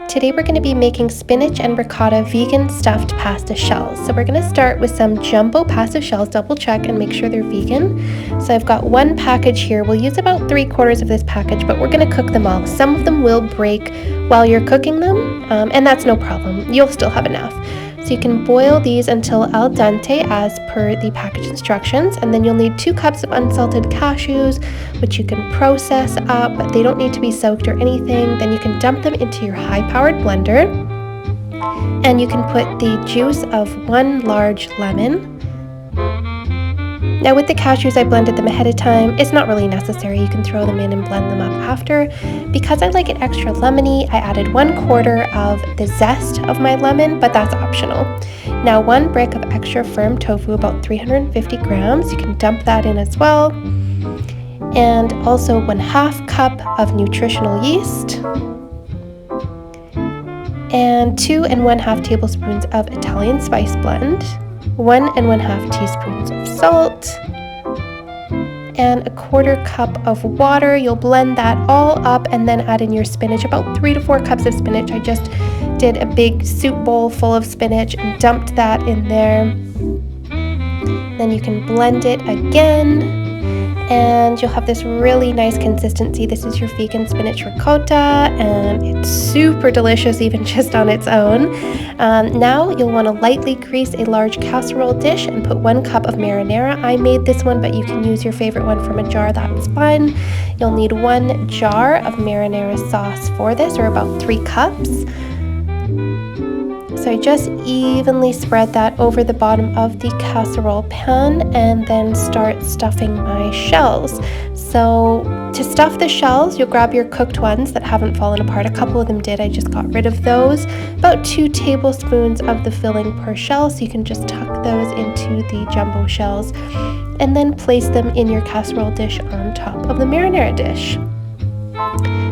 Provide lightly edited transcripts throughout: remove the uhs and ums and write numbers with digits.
Today we're going to be making spinach and ricotta vegan stuffed pasta shells. So we're going to start with some jumbo pasta shells, double check and make sure they're vegan. So I've got one package here. We'll use about 3/4 of this package, but we're going to cook them all. Some of them will break while you're cooking them, and that's no problem. You'll still have enough. So you can boil these until al dente as per the package instructions, and then you'll need 2 cups of unsalted cashews, which you can process up. They don't need to be soaked or anything. Then you can dump them into your high-powered blender, and you can put the juice of 1 large lemon. Now with the cashews, I blended them ahead of time. It's not really necessary. You can throw them in and blend them up after. Because I like it extra lemony, I added 1/4 of the zest of my lemon, but that's optional. Now 1 brick of extra firm tofu, about 350 grams. You can dump that in as well. And also 1/2 cup of nutritional yeast. And 2 1/2 tablespoons of Italian spice blend. 1 1/2 teaspoons of salt, and 1/4 cup of water. You'll blend that all up and then add in your spinach, about 3 to 4 cups of spinach. I just did a big soup bowl full of spinach and dumped that in there. Then you can blend it again, and you'll have this really nice consistency. This is your vegan spinach ricotta, and it's super delicious even just on its own. Now you'll want to lightly grease a large casserole dish and put 1 cup of marinara. I made this one, but you can use your favorite one from a jar, that's fine. You'll need 1 jar of marinara sauce for this, or about 3 cups. So I just evenly spread that over the bottom of the casserole pan and then start stuffing my shells. So to stuff the shells, you'll grab your cooked ones that haven't fallen apart. A couple of them did, I just got rid of those. About 2 tablespoons of the filling per shell, so you can just tuck those into the jumbo shells and then place them in your casserole dish on top of the marinara dish.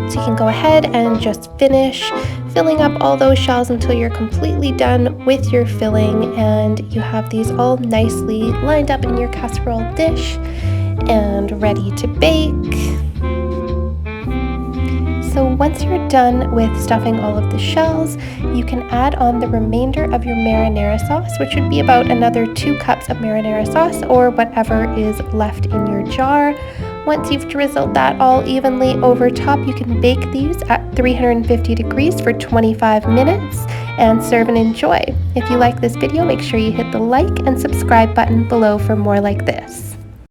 So you can go ahead and just finish filling up all those shells until you're completely done with your filling, and you have these all nicely lined up in your casserole dish and ready to bake. So once you're done with stuffing all of the shells, you can add on the remainder of your marinara sauce, which would be about another 2 cups of marinara sauce or whatever is left in your jar. Once you've drizzled that all evenly over top, you can bake these at 350 degrees for 25 minutes and serve and enjoy. If you like this video, make sure you hit the like and subscribe button below for more like this.